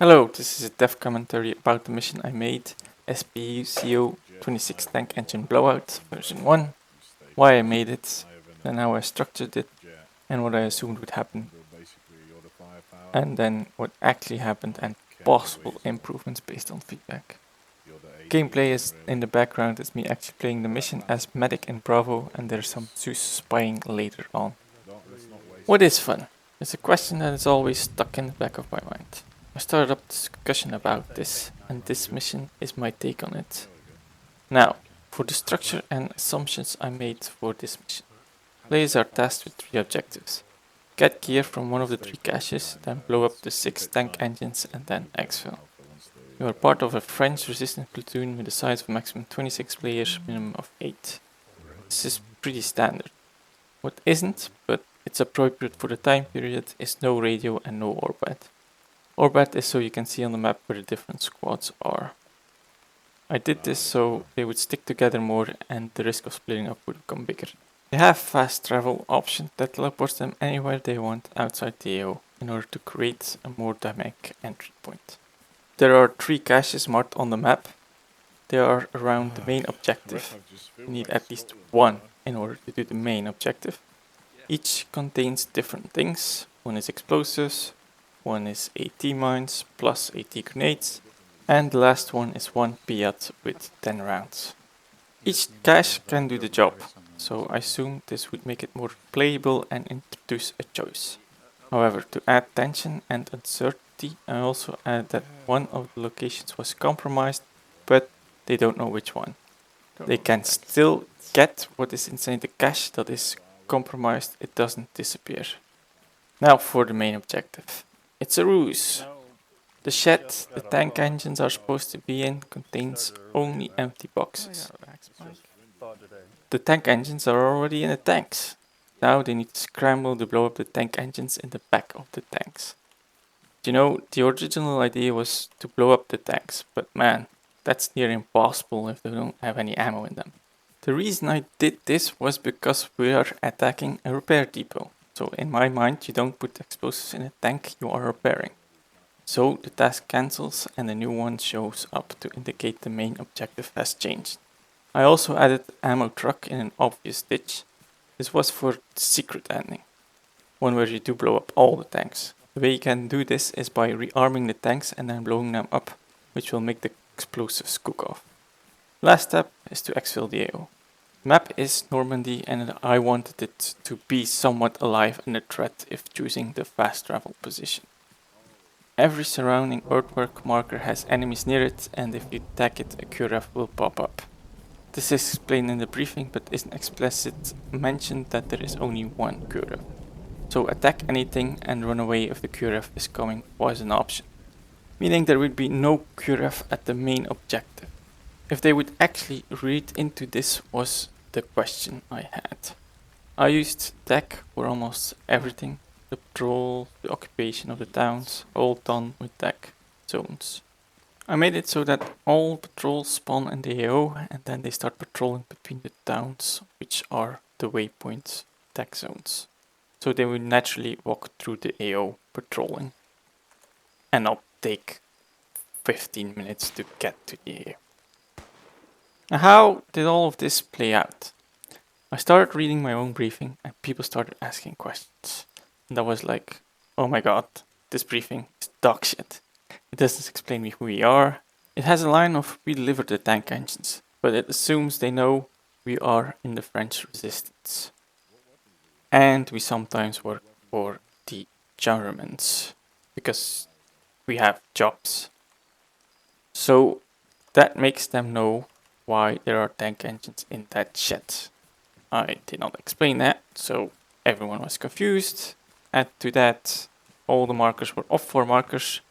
Hello, this is a dev commentary about the mission I made, SPE CO26 Tank Engine Blowout version 1, why I made it, then how I structured it, and what I assumed would happen, and then what actually happened and possible improvements based on feedback. Gameplay is in the background is me actually playing the mission as Medic in Bravo, and there's some Zeus spying later on. What is fun? It's a question that is always stuck in the back of my mind. I started up a discussion about this, and this mission is my take on it. Now, for the structure and assumptions I made for this mission. Players are tasked with 3 objectives. Get gear from one of the 3 caches, then blow up the 6 tank engines and then exfil. You are part of a French resistance platoon with a size of maximum 26 players, minimum of 8. This is pretty standard. What isn't, but it's appropriate for the time period, is no radio and no orbit. Orbit is so you can see on the map where the different squads are. I did this so they would stick together more and the risk of splitting up would become bigger. They have fast travel option that teleports them anywhere they want outside the AO in order to create a more dynamic entry point. There are 3 caches marked on the map. They are around the main objective. You need at least 1 in order to do the main objective. Each contains different things. One is explosives, one is AT mines plus AT grenades, and the last one is 1 Piat with 10 rounds. Each cache can do the job, so I assume this would make it more playable and introduce a choice. However, to add tension and uncertainty, I also added that one of the locations was compromised, but they don't know which one. They can still get what is inside the cache that is compromised, it doesn't disappear. Now for the main objective. It's a ruse. The shed the tank engines are supposed to be in contains only empty boxes. The tank engines are already in the tanks. Now they need to scramble to blow up the tank engines in the back of the tanks. You know, the original idea was to blow up the tanks, but man, that's near impossible if they don't have any ammo in them. The reason I did this was because we are attacking a repair depot. So in my mind, you don't put explosives in a tank you are repairing. So the task cancels and a new one shows up to indicate the main objective has changed. I also added ammo truck in an obvious ditch. This was for the secret ending, one where you do blow up all the tanks. The way you can do this is by rearming the tanks and then blowing them up, which will make the explosives cook off. Last step is to exfil the AO. The map is Normandy and I wanted it to be somewhat alive and a threat if choosing the fast travel position. Every surrounding earthwork marker has enemies near it, and if you attack it, a QRF will pop up. This is explained in the briefing, but isn't explicit mentioned that there is only 1 QRF. So attack anything and run away if the QRF is coming was an option, meaning there would be no QRF at the main objective. If they would actually read into this was the question I had. I used tech for almost everything. The patrol, the occupation of the towns, all done with tech zones. I made it so that all patrols spawn in the AO and then they start patrolling between the towns, which are the waypoint tech zones. So they will naturally walk through the AO patrolling and not take 15 minutes to get to the AO. Now, how did all of this play out? I started reading my own briefing and people started asking questions. And I was like, oh my god, this briefing is dog shit. It doesn't explain me who we are. It has a line of we delivered the tank engines, but it assumes they know we are in the French resistance. And we sometimes work for the Germans, because we have jobs. So that makes them know why there are tank engines in that shed. I did not explain that, so everyone was confused. Add to that, all the markers were off for markers,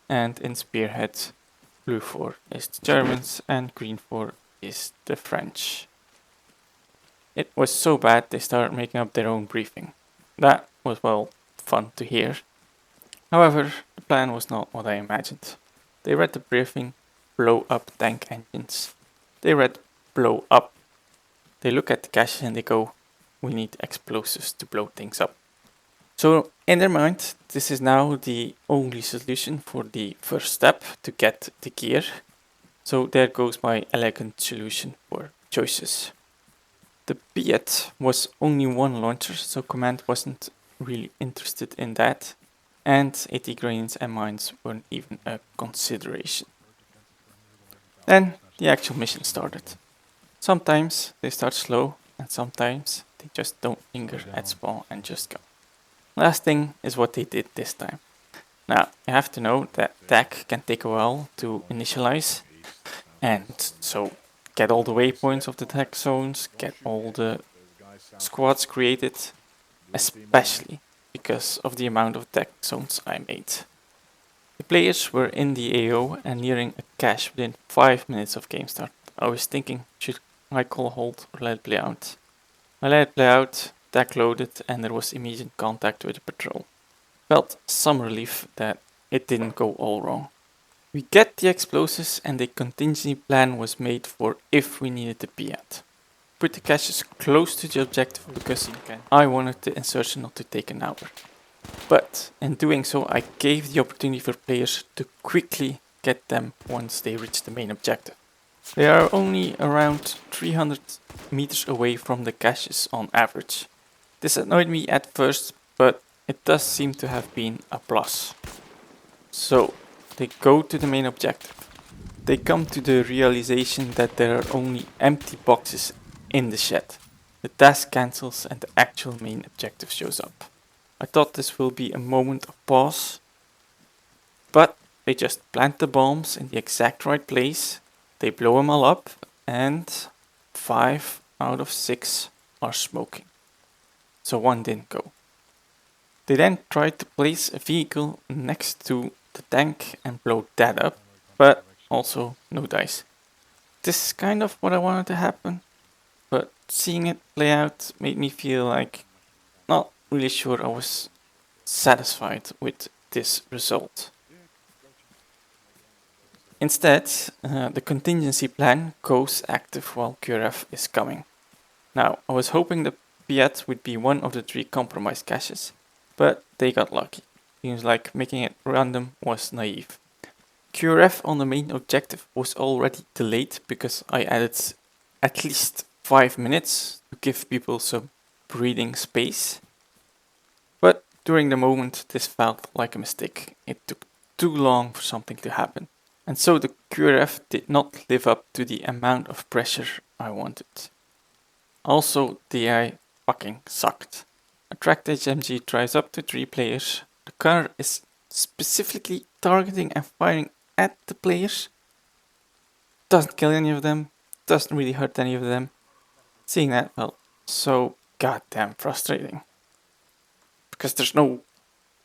and in Spearhead, blue 4 is the Germans and green 4 is the French. It was so bad they started making up their own briefing. That was, well, fun to hear. However, the plan was not what I imagined. They read the briefing, blow up tank engines. They read blow up. They look at the cache and they go, we need explosives to blow things up. So in their mind, this is now the only solution for the first step to get the gear. So there goes my elegant solution for choices. The Piet was only one launcher, so Command wasn't really interested in that, and 80 grains and mines weren't even a consideration. Then the actual mission started. Sometimes they start slow, and sometimes they just don't linger at spawn and just go. Last thing is what they did this time. Now, you have to know that tag can take a while to initialize, and so get all the waypoints of the tag zones, get all the squads created, especially because of the amount of tag zones I made. The players were in the AO and nearing a cache within 5 minutes of game start. I was thinking, should I call a hold or let it play out? I let it play out, tag loaded, and there was immediate contact with the patrol. Felt some relief that it didn't go all wrong. We get the explosives and a contingency plan was made for if we needed the Piat. Put the caches close to the objective because I wanted the insertion not to take an hour. But in doing so, I gave the opportunity for players to quickly get them once they reach the main objective. They are only around 300 meters away from the caches on average. This annoyed me at first, but it does seem to have been a plus. So, they go to the main objective. They come to the realization that there are only empty boxes in the shed. The task cancels and the actual main objective shows up. I thought this will be a moment of pause, but they just plant the bombs in the exact right place, they blow them all up, and 5 out of 6 are smoking. So one didn't go. They then tried to place a vehicle next to the tank and blow that up, but also no dice. This is kind of what I wanted to happen, but seeing it play out made me feel like not really sure I was satisfied with this result. Instead, the contingency plan goes active while QRF is coming. Now, I was hoping the Piat would be one of the 3 compromised caches, but they got lucky. Seems like making it random was naive. QRF on the main objective was already delayed because I added at least 5 minutes to give people some breathing space. But during the moment, this felt like a mistake. It took too long for something to happen. And so the QRF did not live up to the amount of pressure I wanted. Also, the AI fucking sucked. A tracked HMG drives up to 3 players. The car is specifically targeting and firing at the players. Doesn't kill any of them. Doesn't really hurt any of them. Seeing that, well, so goddamn frustrating. Because there's no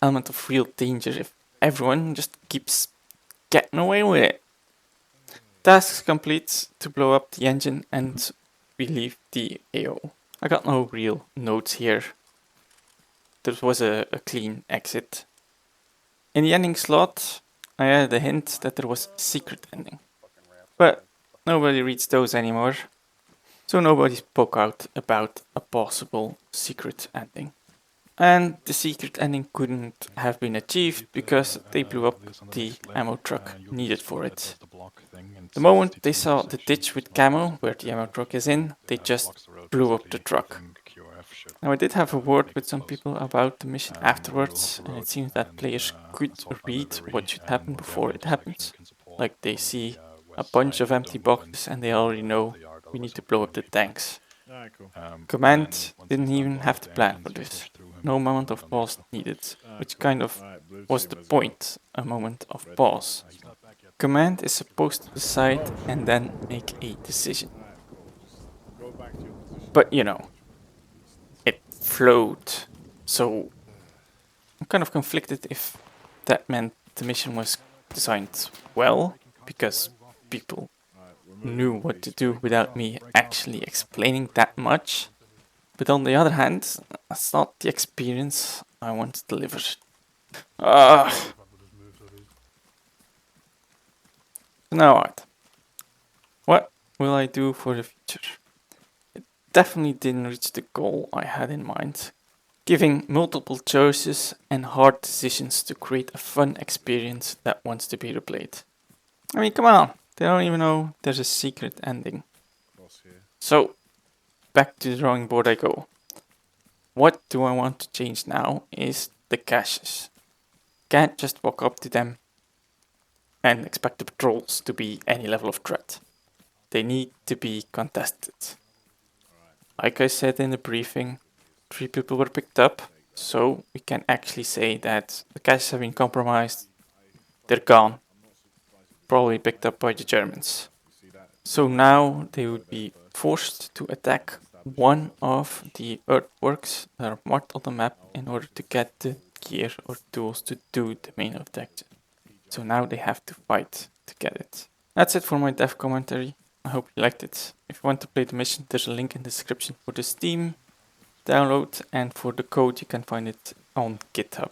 element of real danger if everyone just keeps getting away with it. Tasks complete to blow up the engine and we leave the AO. I got no real notes here. There was a clean exit. In the ending slot, I added a hint that there was a secret ending. But nobody reads those anymore. So nobody spoke out about a possible secret ending. And the secret ending couldn't have been achieved because they blew up the ammo truck needed for it. The moment they saw the ditch with camo where the ammo truck is in, they just blew up the truck. Now I did have a word with some people about the mission afterwards, and it seems that players could read what should happen before it happens. Like they see a bunch of empty boxes and they already know we need to blow up the tanks. Command didn't even have to plan for this. No moment of pause needed, which kind of was the point, a moment of pause. Command is supposed to decide and then make a decision. But you know, it flowed, so I'm kind of conflicted if that meant the mission was designed well, because people knew what to do without me actually explaining that much. But on the other hand, that's not the experience I want to deliver. Now what will I do for the future? It definitely didn't reach the goal I had in mind. giving multiple choices and hard decisions to create a fun experience that wants to be replayed. I mean, come on, they don't even know there's a secret ending. So, back to the drawing board I go. What do I want to change now is the caches. Can't just walk up to them and expect the patrols to be any level of threat. They need to be contested. Like I said in the briefing, 3 people were picked up, so we can actually say that the caches have been compromised. They're gone. Probably picked up by the Germans. So now they would be forced to attack one of the earthworks that are marked on the map in order to get the gear or tools to do the main objective. So now they have to fight to get it. That's it for my dev commentary. I hope you liked it. If you want to play the mission, there's a link in the description for the Steam download, and for the code you can find it on GitHub.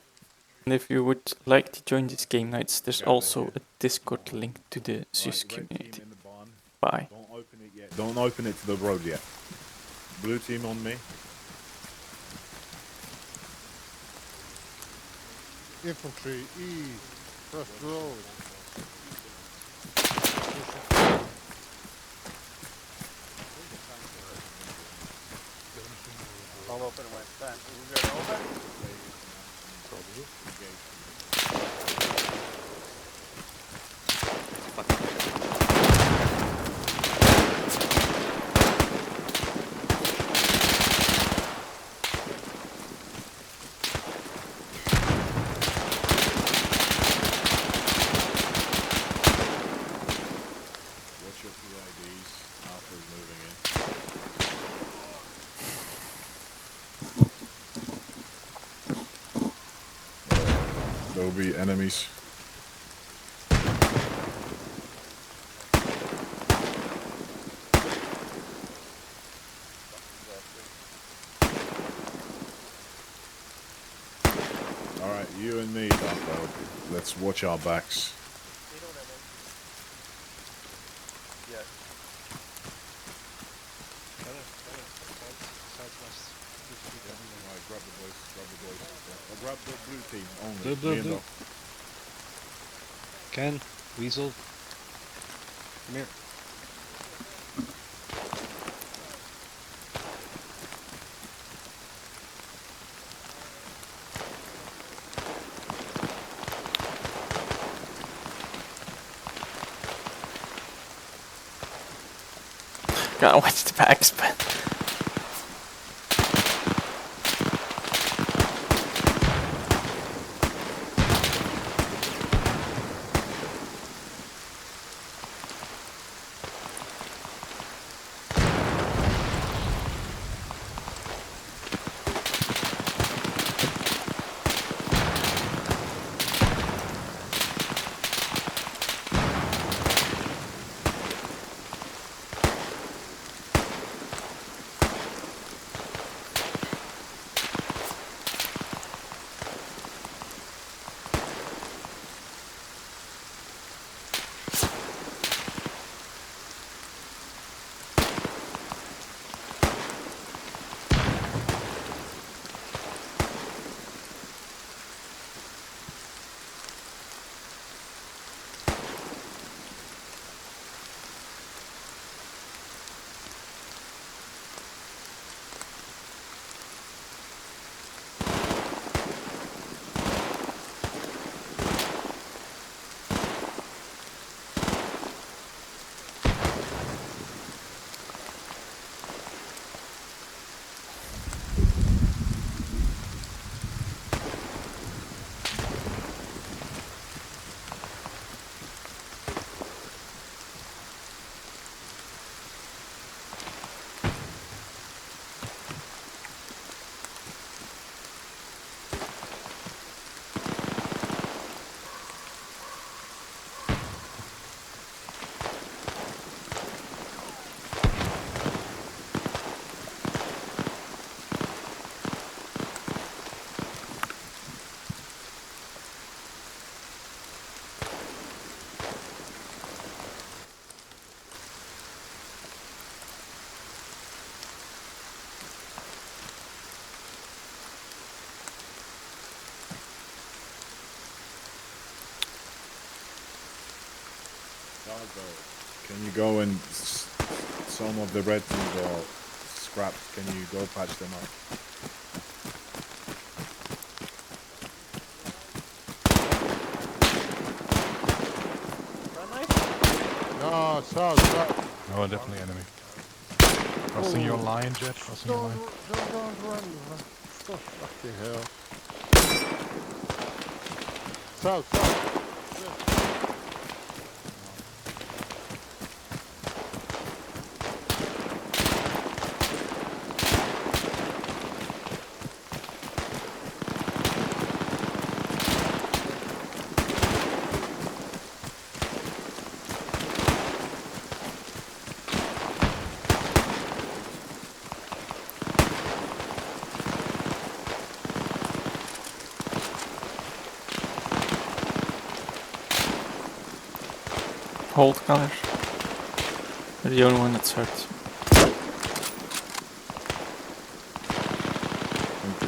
And if you would like to join these game nights, there's also a Discord link to the SUS community. Bye. Don't open it yet. Don't open it to the road yet. Blue team on me. Infantry, east, first road. All open when it's done. Is it open? Watch your PIDs. Alpha's moving in. There will be enemies. Alright, you and me, Dumbo. Let's watch our backs. They don't have it. Yes. Southwest. Alright, grab the boys, grab the boys. I'll grab the blue team only. Blue, Me and blue. Doc. Ken, Weasel, come here. Gotta watch the backs, but Dargo, can you go and some of the red things are scrapped? Can you go patch them up? Run knife? No, south. Oh, definitely enemy. Crossing your line, Jet. Crossing your line. Don't run. Oh, fucking hell. South. Hold color. You're the only one that's hurt. Thank you.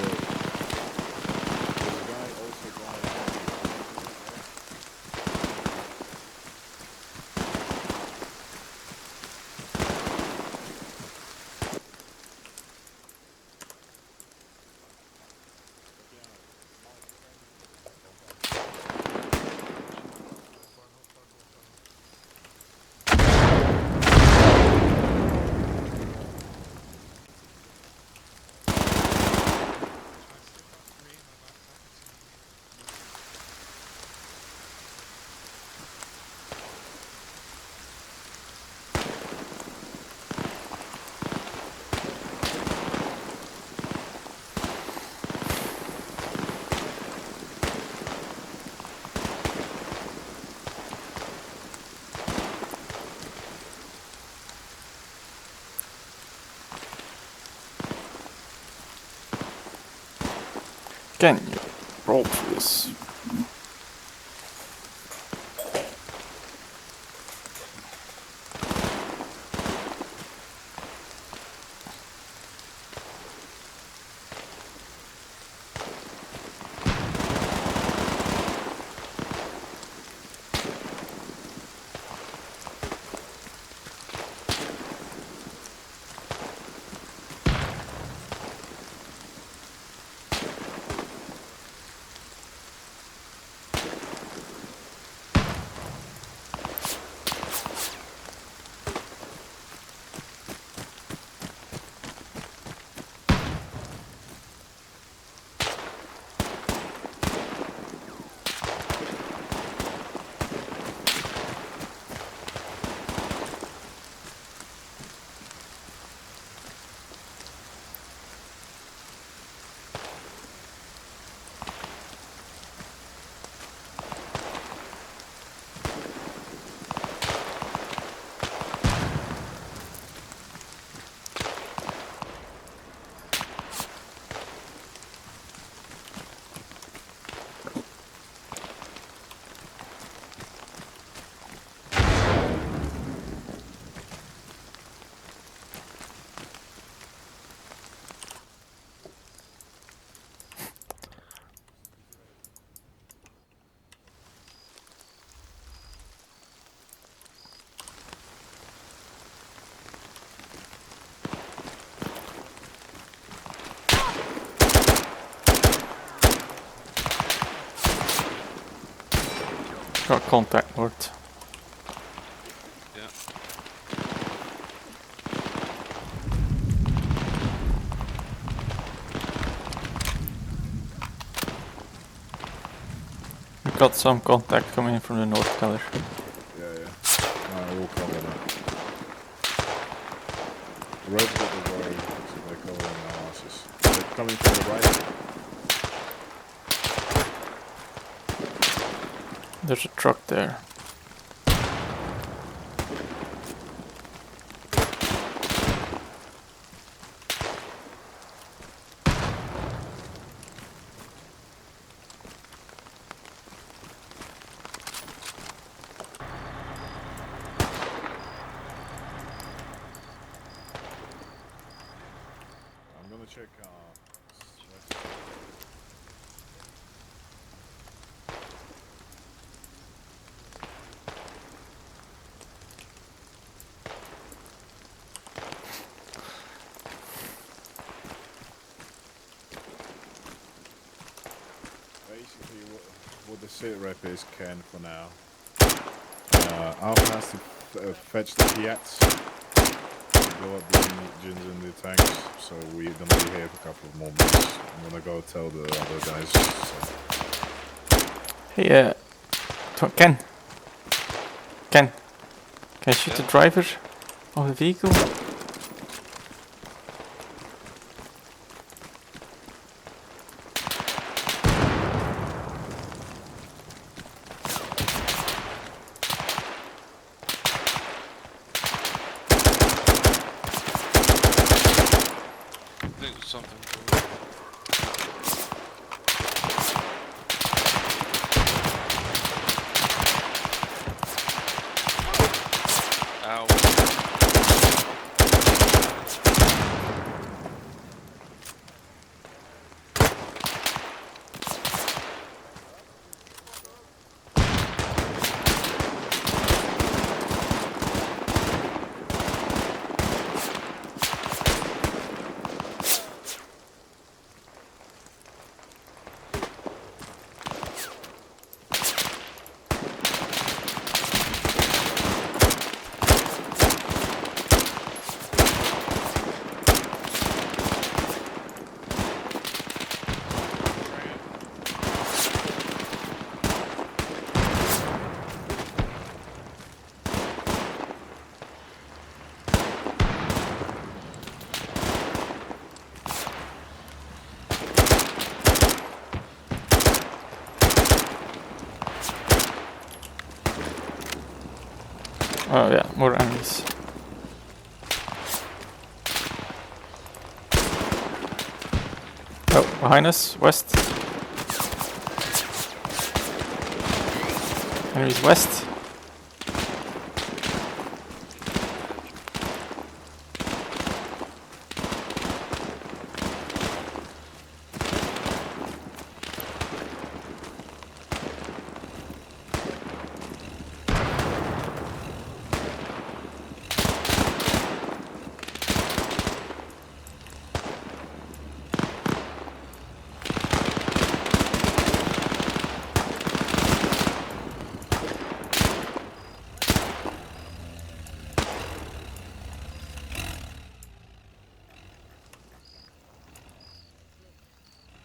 There's a guy also going Can you roll for this? Got contact word. Yeah. We got some contact coming in from the north color. Yeah. I will cover that. The road's got the road, so they're covering our asses. They're coming from the right. There's a truck there. I'm gonna check west. sit rep is Ken for now. Alpha has to fetch the Fiats, blow up the engines in the tanks, so we're gonna be here for a couple of more minutes. I'm gonna go tell the other guys. So. Hey, Ken. Ken. Can I shoot the driver of the vehicle? I think it's something. Ow. Oh yeah, more enemies. Oh, behind us, west. Enemies west.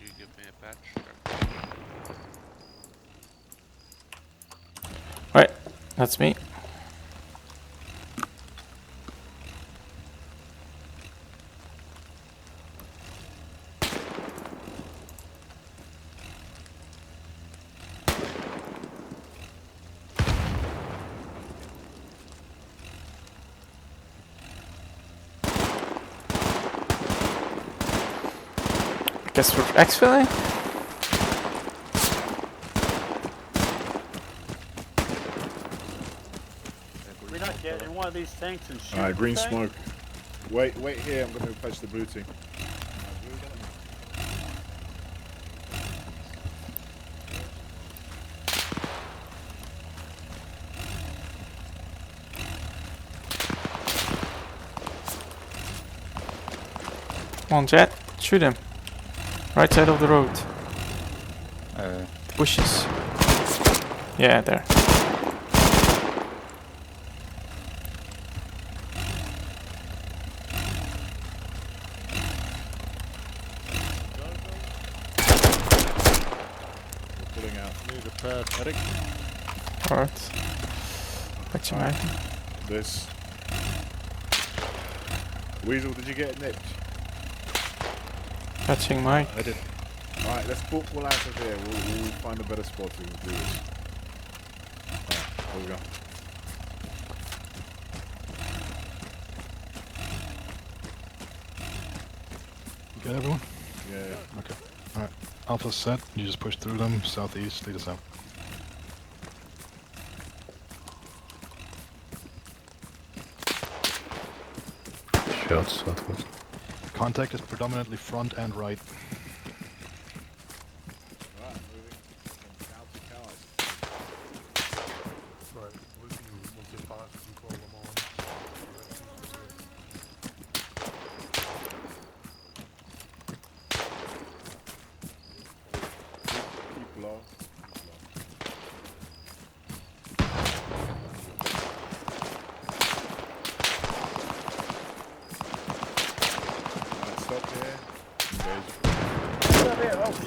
You give me a patch? Right, that's me. Guess we're exfilling? We're not getting in one of these tanks and shoot. Alright, green the thing? smoke. Wait here, I'm gonna fetch the blue team. Come on, Jet, shoot him. Right side of the road. Bushes. Yeah, there. We're pulling out. Need a patch. Eric, Alright. Patching Alright. item. this. Weasel, did you get nipped? Patching Mike. I did. Alright, let's pull out of here. We'll find a better spot to do this. Alright, here we go. You got everyone? Yeah. Okay. Alright. Alpha's set. You just push through them. Southeast. Lead us out. Shots, southwest. Contact is predominantly front and right. Alright, moving from cow to cow. Right. Once they pass, you call them on. Keep low. Keep low.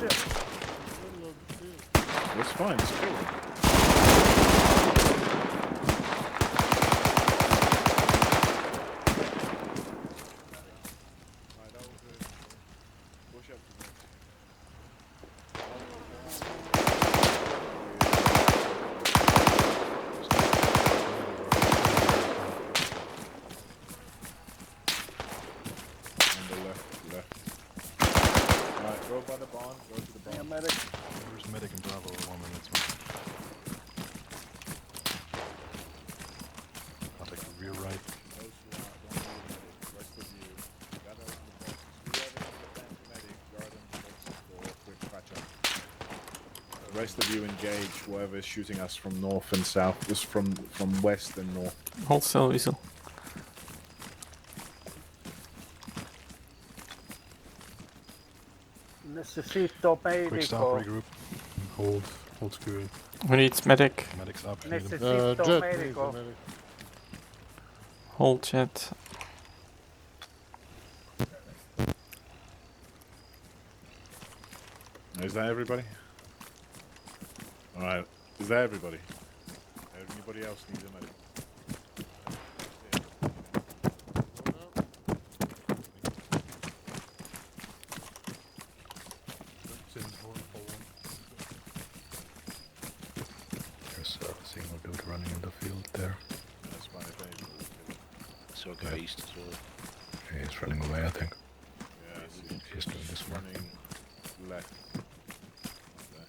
shit. It's fine, it's cool. Alright, that was it. Push up to me. On the left. Alright, go by the barn, go to the barn. Damn medic. Where's medic and Bravo at 1 minute? I'll take the rear right. Those who are, don't need medic. Rest of you, gather around the boxes. Whoever is the best medic, guard them to boxes for a quick patch up. The rest of you engage whoever is shooting us from north and south. This from west and north. Hold still, Weasel. Necesito Quick stop, medico. regroup. Hold skewy. Who needs medic? Medic's up. If you need them. Necesito Jet, medico. please, medic. Hold chat. Is that everybody? Alright, is that everybody? Anybody else needs a medic? There's a single dude running in the field there. That's fine if anybody. So a guy east as well. He's running away, I think. Yeah, He's doing this one. running left. There.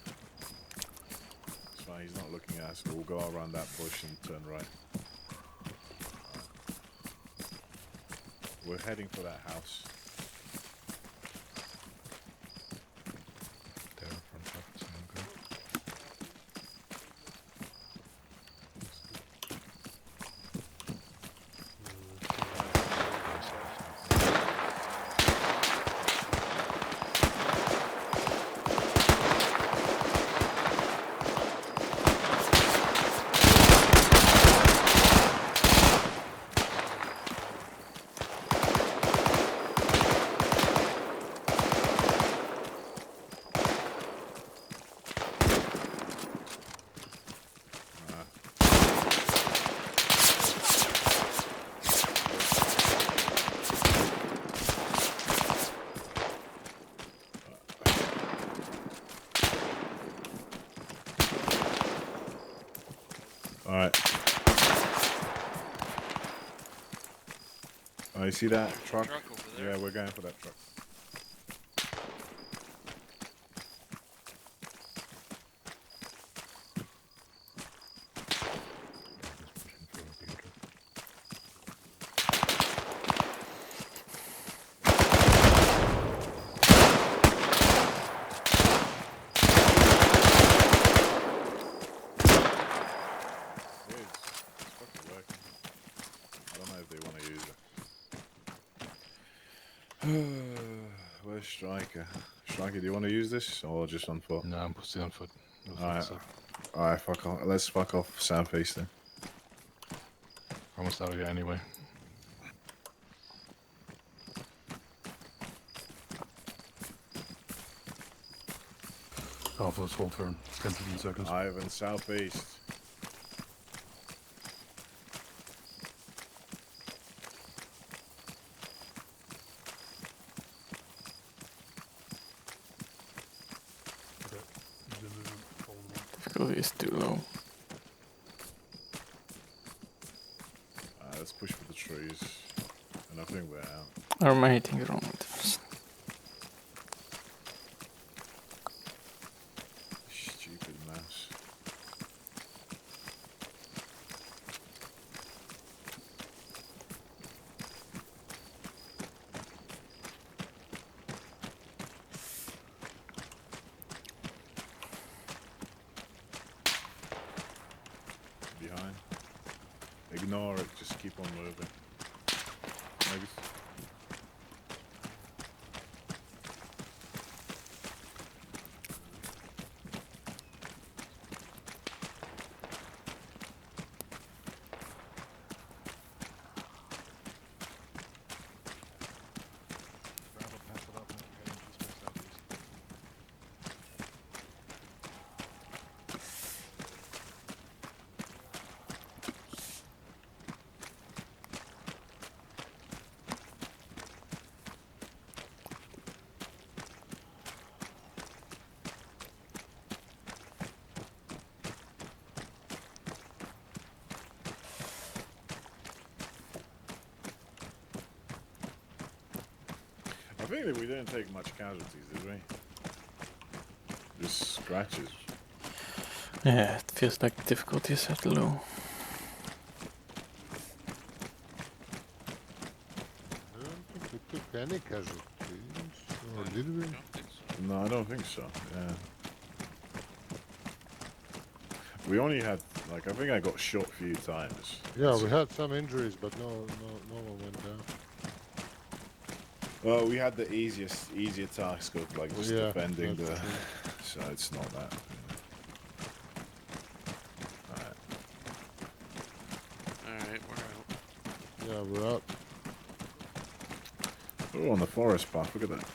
It's fine, he's not looking at us. We'll go around that bush and turn right. We're heading for that house. There in front of us. Okay. Alright. Oh, you see that truck? Truck over there. Yeah, we're going for that truck. Just pushing forward a little. It's fucking working. I don't know if they want to use it. Where's Striker? Striker, do you want to use this or just on foot? No, I'm still on foot. No Alright. foot, so Alright, fuck off. Let's fuck off southeast then. almost out of here anyway. Half of us hold for 10-15 seconds. Ivan, southeast. Okay. Hold on. Difficulty is too low. Let's push for the trees. And I think we're out. Or am I hitting the wrong ones? Stupid mouse. Behind. Ignore it, just keep on moving. Maybe. Bravo, pass it up and get into the space southeast. I think that we didn't take much casualties, did we? Just scratches. Yeah, it feels like the difficulty is at low. I don't think we took any casualties, or did we? I don't think so. No, I don't think so. Yeah. We only had, like, I think I got shot a few times. Yeah, we had some injuries, but no one went down. Well, we had the easier task of, like, just Yeah, defending the... that's true. So it's not that. Alright. Alright, we're out. Yeah, we're out. Oh, on the forest path, look at that.